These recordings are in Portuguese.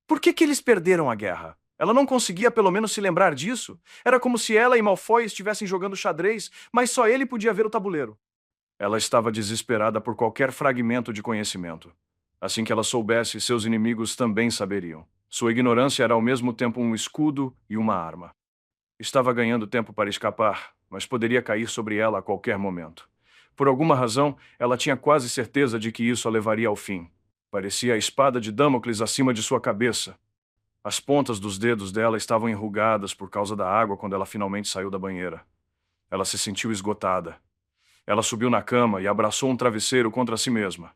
Por que eles perderam a guerra? Ela não conseguia pelo menos se lembrar disso. Era como se ela e Malfoy estivessem jogando xadrez, mas só ele podia ver o tabuleiro. Ela estava desesperada por qualquer fragmento de conhecimento. Assim que ela soubesse, seus inimigos também saberiam. Sua ignorância era ao mesmo tempo um escudo e uma arma. Estava ganhando tempo para escapar, mas poderia cair sobre ela a qualquer momento. Por alguma razão, ela tinha quase certeza de que isso a levaria ao fim. Parecia a espada de Damocles acima de sua cabeça. As pontas dos dedos dela estavam enrugadas por causa da água quando ela finalmente saiu da banheira. Ela se sentiu esgotada. Ela subiu na cama e abraçou um travesseiro contra si mesma.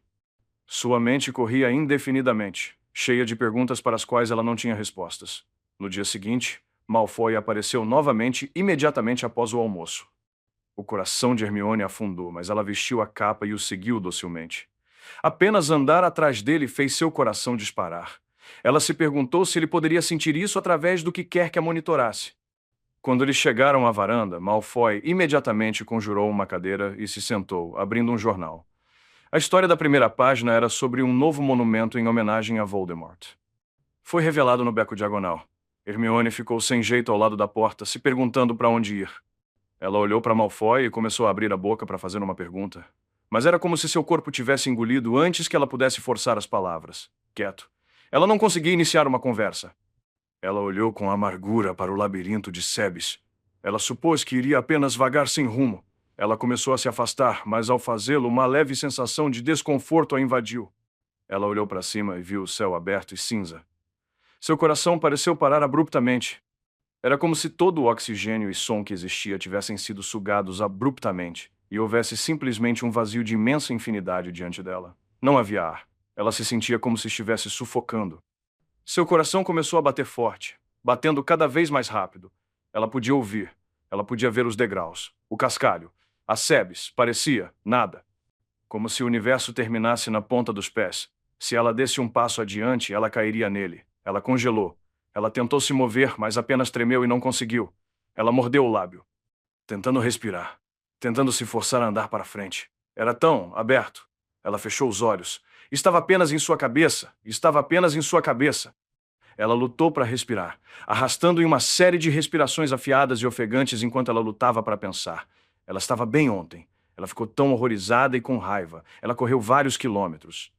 Sua mente corria indefinidamente, cheia de perguntas para as quais ela não tinha respostas. No dia seguinte, Malfoy apareceu novamente imediatamente após o almoço. O coração de Hermione afundou, mas ela vestiu a capa e o seguiu docilmente. Apenas andar atrás dele fez seu coração disparar. Ela se perguntou se ele poderia sentir isso através do que quer que a monitorasse. Quando eles chegaram à varanda, Malfoy imediatamente conjurou uma cadeira e se sentou, abrindo um jornal. A história da primeira página era sobre um novo monumento em homenagem a Voldemort. Foi revelado no beco diagonal. Hermione ficou sem jeito ao lado da porta, se perguntando para onde ir. Ela olhou para Malfoy e começou a abrir a boca para fazer uma pergunta. Mas era como se seu corpo tivesse engolido antes que ela pudesse forçar as palavras. Quieto. Ela não conseguia iniciar uma conversa. Ela olhou com amargura para o labirinto de Sebes. Ela supôs que iria apenas vagar sem rumo. Ela começou a se afastar, mas ao fazê-lo, uma leve sensação de desconforto a invadiu. Ela olhou para cima e viu o céu aberto e cinza. Seu coração pareceu parar abruptamente. Era como se todo o oxigênio e som que existia tivessem sido sugados abruptamente, e houvesse simplesmente um vazio de imensa infinidade diante dela. Não havia ar. Ela se sentia como se estivesse sufocando. Seu coração começou a bater forte, batendo cada vez mais rápido. Ela podia ouvir. Ela podia ver os degraus, o cascalho, as sebes, parecia nada. Como se o universo terminasse na ponta dos pés. Se ela desse um passo adiante, ela cairia nele. Ela congelou. Ela tentou se mover, mas apenas tremeu e não conseguiu. Ela mordeu o lábio, tentando respirar, tentando se forçar a andar para frente. Era tão aberto. Ela fechou os olhos. Estava apenas em sua cabeça. Estava apenas em sua cabeça. Ela lutou para respirar, arrastando em uma série de respirações afiadas e ofegantes enquanto ela lutava para pensar. Ela estava bem ontem. Ela ficou tão horrorizada e com raiva. Ela correu vários quilômetros.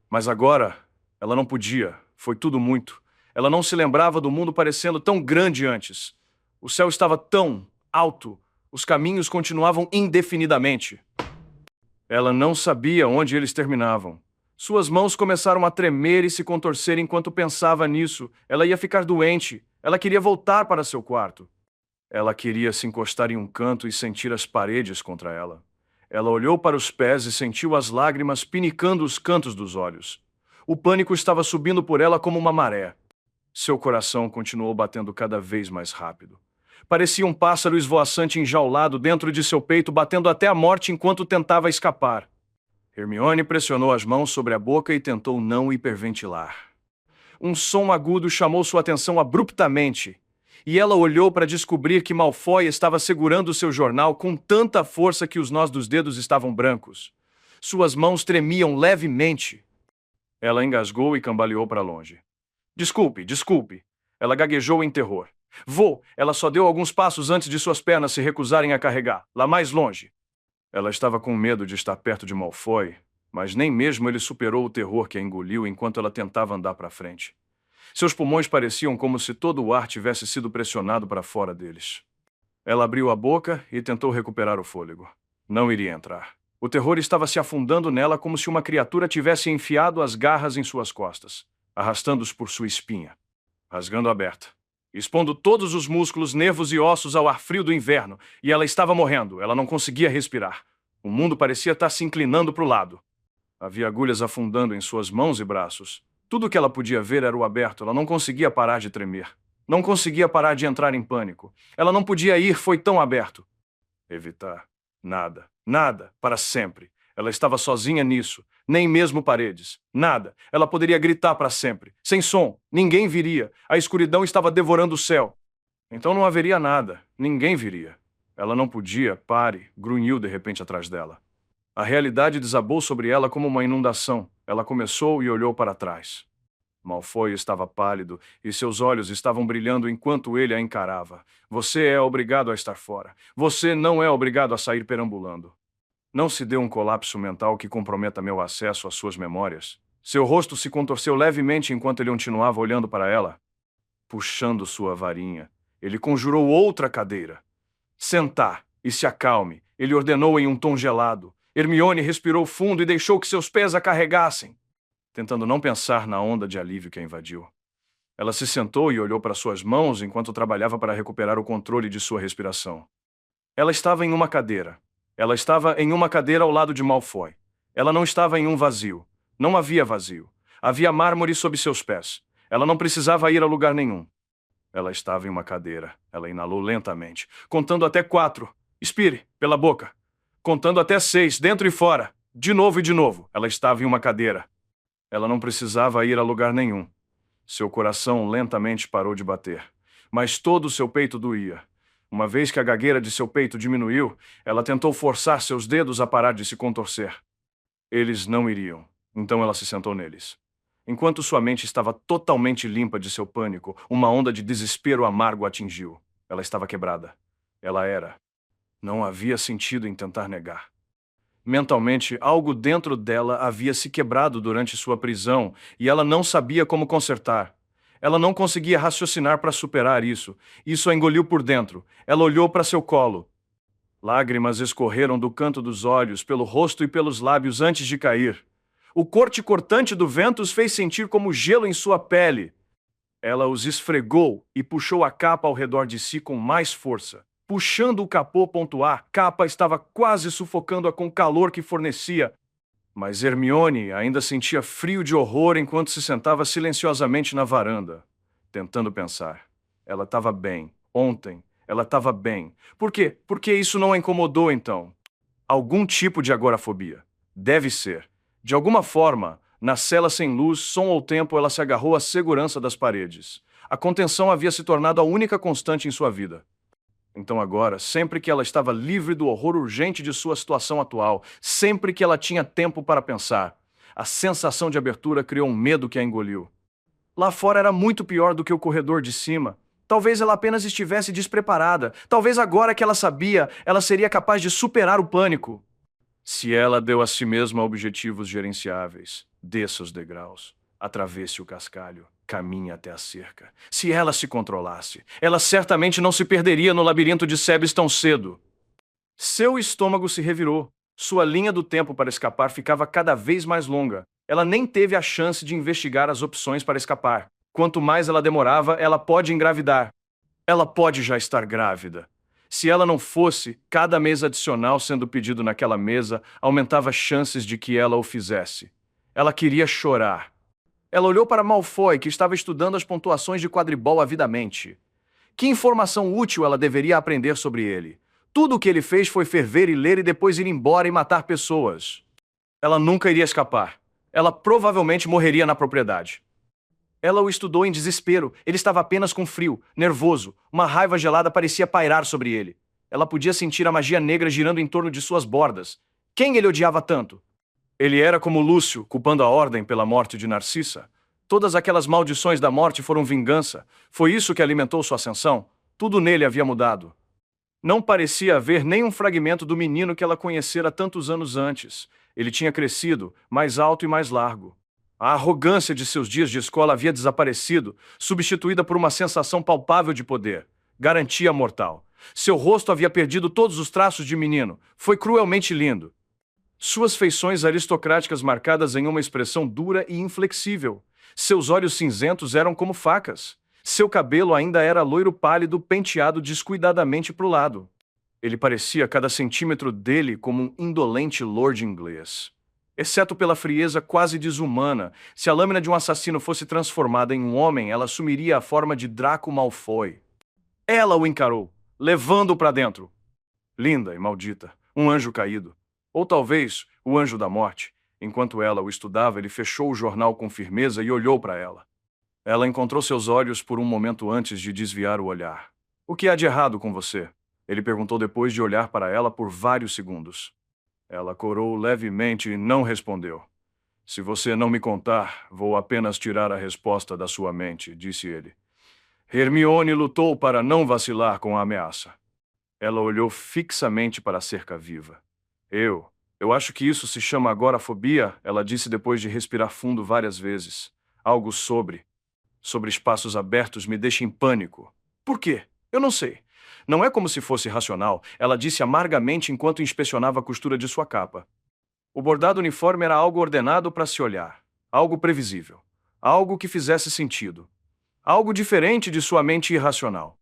Mas agora, ela não podia. Foi tudo muito. Ela não se lembrava do mundo parecendo tão grande antes. O céu estava tão alto. Os caminhos continuavam indefinidamente. Ela não sabia onde eles terminavam. Suas mãos começaram a tremer e se contorcer enquanto pensava nisso. Ela ia ficar doente. Ela queria voltar para seu quarto. Ela queria se encostar em um canto e sentir as paredes contra ela. Ela olhou para os pés e sentiu as lágrimas pinicando os cantos dos olhos. O pânico estava subindo por ela como uma maré. Seu coração continuou batendo cada vez mais rápido. Parecia um pássaro esvoaçante enjaulado dentro de seu peito, batendo até a morte enquanto tentava escapar. Hermione pressionou as mãos sobre a boca e tentou não hiperventilar. Um som agudo chamou sua atenção abruptamente, e ela olhou para descobrir que Malfoy estava segurando seu jornal com tanta força que os nós dos dedos estavam brancos. Suas mãos tremiam levemente. Ela engasgou e cambaleou para longe. Desculpe, desculpe. Ela gaguejou em terror. Vou! Ela só deu alguns passos antes de suas pernas se recusarem a carregar, lá mais longe. Ela estava com medo de estar perto de Malfoy, mas nem mesmo ele superou o terror que a engoliu enquanto ela tentava andar para frente. Seus pulmões pareciam como se todo o ar tivesse sido pressionado para fora deles. Ela abriu a boca e tentou recuperar o fôlego. Não iria entrar. O terror estava se afundando nela como se uma criatura tivesse enfiado as garras em suas costas, arrastando-os por sua espinha, rasgando aberta, expondo todos os músculos, nervos e ossos ao ar frio do inverno, e ela estava morrendo. Ela não conseguia respirar. O mundo parecia estar se inclinando para o lado. Havia agulhas afundando em suas mãos e braços. Tudo o que ela podia ver era o aberto. Ela não conseguia parar de tremer. Não conseguia parar de entrar em pânico. Ela não podia ir, foi tão aberto. Evitar. Nada. Nada. Para sempre. Ela estava sozinha nisso. Nem mesmo paredes. Nada. Ela poderia gritar para sempre. Sem som. Ninguém viria. A escuridão estava devorando o céu. Então não haveria nada. Ninguém viria. Ela não podia. Pare. Grunhiu de repente atrás dela. A realidade desabou sobre ela como uma inundação. Ela começou e olhou para trás. Malfoy estava pálido e seus olhos estavam brilhando enquanto ele a encarava. Você é obrigado a estar fora. Você não é obrigado a sair perambulando. Não se dê um colapso mental que comprometa meu acesso às suas memórias. Seu rosto se contorceu levemente enquanto ele continuava olhando para ela. Puxando sua varinha, ele conjurou outra cadeira. Sentar e se acalme, ele ordenou em um tom gelado. Hermione respirou fundo e deixou que seus pés a carregassem, tentando não pensar na onda de alívio que a invadiu. Ela se sentou e olhou para suas mãos enquanto trabalhava para recuperar o controle de sua respiração. Ela estava em uma cadeira. Ela estava em uma cadeira ao lado de Malfoy. Ela não estava em um vazio. Não havia vazio. Havia mármore sob seus pés. Ela não precisava ir a lugar nenhum. Ela estava em uma cadeira. Ela inalou lentamente, contando até 4. Expire, pela boca. Contando até 6, dentro e fora. De novo e de novo. Ela estava em uma cadeira. Ela não precisava ir a lugar nenhum. Seu coração lentamente parou de bater. Mas todo o seu peito doía. Uma vez que a gagueira de seu peito diminuiu, ela tentou forçar seus dedos a parar de se contorcer. Eles não iriam. Então ela se sentou neles. Enquanto sua mente estava totalmente limpa de seu pânico, uma onda de desespero amargo a atingiu. Ela estava quebrada. Ela era. Não havia sentido em tentar negar. Mentalmente, algo dentro dela havia se quebrado durante sua prisão e ela não sabia como consertar. Ela não conseguia raciocinar para superar isso. Isso a engoliu por dentro. Ela olhou para seu colo. Lágrimas escorreram do canto dos olhos, pelo rosto e pelos lábios antes de cair. O corte cortante do vento os fez sentir como gelo em sua pele. Ela os esfregou e puxou a capa ao redor de si com mais força. Puxando o capô, a capa estava quase sufocando-a com o calor que fornecia. Mas Hermione ainda sentia frio de horror enquanto se sentava silenciosamente na varanda, tentando pensar. Ela estava bem. Ontem, ela estava bem. Por quê? Por que isso não a incomodou, então? Algum tipo de agorafobia. Deve ser. De alguma forma, na cela sem luz, som ou tempo, ela se agarrou à segurança das paredes. A contenção havia se tornado a única constante em sua vida. Então agora, sempre que ela estava livre do horror urgente de sua situação atual, sempre que ela tinha tempo para pensar, a sensação de abertura criou um medo que a engoliu. Lá fora era muito pior do que o corredor de cima. Talvez ela apenas estivesse despreparada. Talvez agora que ela sabia, ela seria capaz de superar o pânico. Se ela deu a si mesma objetivos gerenciáveis, desça os degraus, atravesse o cascalho, caminhe até a cerca. Se ela se controlasse, ela certamente não se perderia no labirinto de Sebes tão cedo. Seu estômago se revirou. Sua linha do tempo para escapar ficava cada vez mais longa. Ela nem teve a chance de investigar as opções para escapar. Quanto mais ela demorava, ela pode engravidar. Ela pode já estar grávida. Se ela não fosse, cada mês adicional sendo pedido naquela mesa aumentava as chances de que ela o fizesse. Ela queria chorar. Ela olhou para Malfoy, que estava estudando as pontuações de quadribol avidamente. Que informação útil ela deveria aprender sobre ele? Tudo o que ele fez foi ferver e ler e depois ir embora e matar pessoas. Ela nunca iria escapar. Ela provavelmente morreria na propriedade. Ela o estudou em desespero. Ele estava apenas com frio, nervoso. Uma raiva gelada parecia pairar sobre ele. Ela podia sentir a magia negra girando em torno de suas bordas. Quem ele odiava tanto? Ele era como Lúcio, culpando a Ordem pela morte de Narcissa. Todas aquelas maldições da morte foram vingança. Foi isso que alimentou sua ascensão. Tudo nele havia mudado. Não parecia haver nem um fragmento do menino que ela conhecera tantos anos antes. Ele tinha crescido, mais alto e mais largo. A arrogância de seus dias de escola havia desaparecido, substituída por uma sensação palpável de poder. Garantia mortal. Seu rosto havia perdido todos os traços de menino. Foi cruelmente lindo. Suas feições aristocráticas marcadas em uma expressão dura e inflexível. Seus olhos cinzentos eram como facas. Seu cabelo ainda era loiro pálido, penteado descuidadamente para o lado. Ele parecia cada centímetro dele como um indolente lord inglês. Exceto pela frieza quase desumana, se a lâmina de um assassino fosse transformada em um homem, ela assumiria a forma de Draco Malfoy. Ela o encarou, levando-o para dentro. Linda e maldita, um anjo caído. Ou talvez o anjo da morte. Enquanto ela o estudava, ele fechou o jornal com firmeza e olhou para ela. Ela encontrou seus olhos por um momento antes de desviar o olhar. O que há de errado com você? Ele perguntou depois de olhar para ela por vários segundos. Ela corou levemente e não respondeu. Se você não me contar, vou apenas tirar a resposta da sua mente, disse ele. Hermione lutou para não vacilar com a ameaça. Ela olhou fixamente para a cerca viva. Eu acho que isso se chama agorafobia, ela disse depois de respirar fundo várias vezes. Algo sobre espaços abertos me deixa em pânico. Por quê? Eu não sei. Não é como se fosse racional, ela disse amargamente enquanto inspecionava a costura de sua capa. O bordado uniforme era algo ordenado para se olhar, algo previsível, algo que fizesse sentido, algo diferente de sua mente irracional.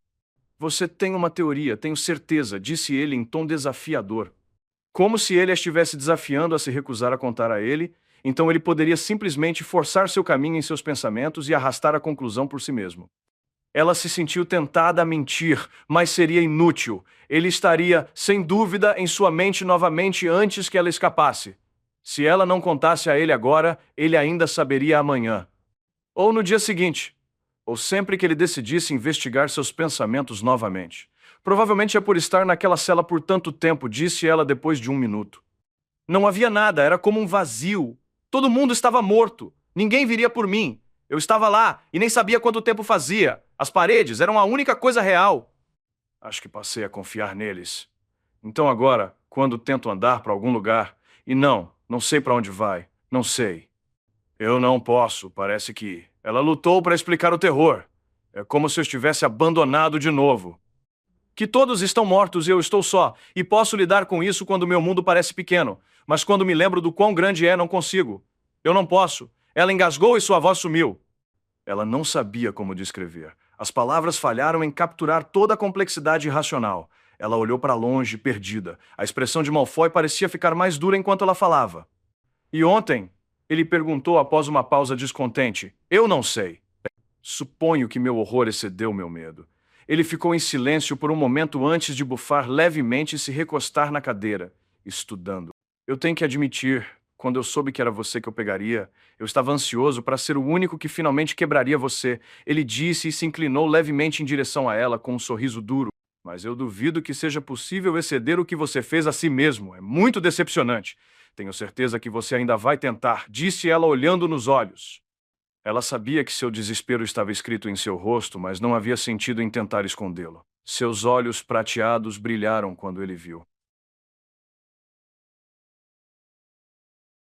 Você tem uma teoria, tenho certeza, disse ele em tom desafiador. Como se ele a estivesse desafiando a se recusar a contar a ele, então ele poderia simplesmente forçar seu caminho em seus pensamentos e arrastar a conclusão por si mesmo. Ela se sentiu tentada a mentir, mas seria inútil. Ele estaria, sem dúvida, em sua mente novamente antes que ela escapasse. Se ela não contasse a ele agora, ele ainda saberia amanhã. Ou no dia seguinte. Ou sempre que ele decidisse investigar seus pensamentos novamente. Provavelmente é por estar naquela cela por tanto tempo, disse ela depois de 1 minuto. Não havia nada, era como um vazio. Todo mundo estava morto. Ninguém viria por mim. Eu estava lá e nem sabia quanto tempo fazia. As paredes eram a única coisa real. Acho que passei a confiar neles. Então agora, quando tento andar para algum lugar, e não sei para onde vai, não sei. Eu não posso, parece que. Ela lutou para explicar o terror. É como se eu estivesse abandonado de novo. Que todos estão mortos e eu estou só, e posso lidar com isso quando meu mundo parece pequeno, mas quando me lembro do quão grande é, não consigo. Eu não posso. Ela engasgou e sua voz sumiu. Ela não sabia como descrever. As palavras falharam em capturar toda a complexidade irracional. Ela olhou para longe, perdida. A expressão de Malfoy parecia ficar mais dura enquanto ela falava. E ontem? Ele perguntou após uma pausa descontente. Eu não sei. Suponho que meu horror excedeu meu medo. Ele ficou em silêncio por um momento antes de bufar levemente e se recostar na cadeira, estudando. Eu tenho que admitir, quando eu soube que era você que eu pegaria, eu estava ansioso para ser o único que finalmente quebraria você. Ele disse e se inclinou levemente em direção a ela com um sorriso duro. Mas eu duvido que seja possível exceder o que você fez a si mesmo. É muito decepcionante. Tenho certeza que você ainda vai tentar, disse ela olhando nos olhos. Ela sabia que seu desespero estava escrito em seu rosto, mas não havia sentido em tentar escondê-lo. Seus olhos prateados brilharam quando ele viu.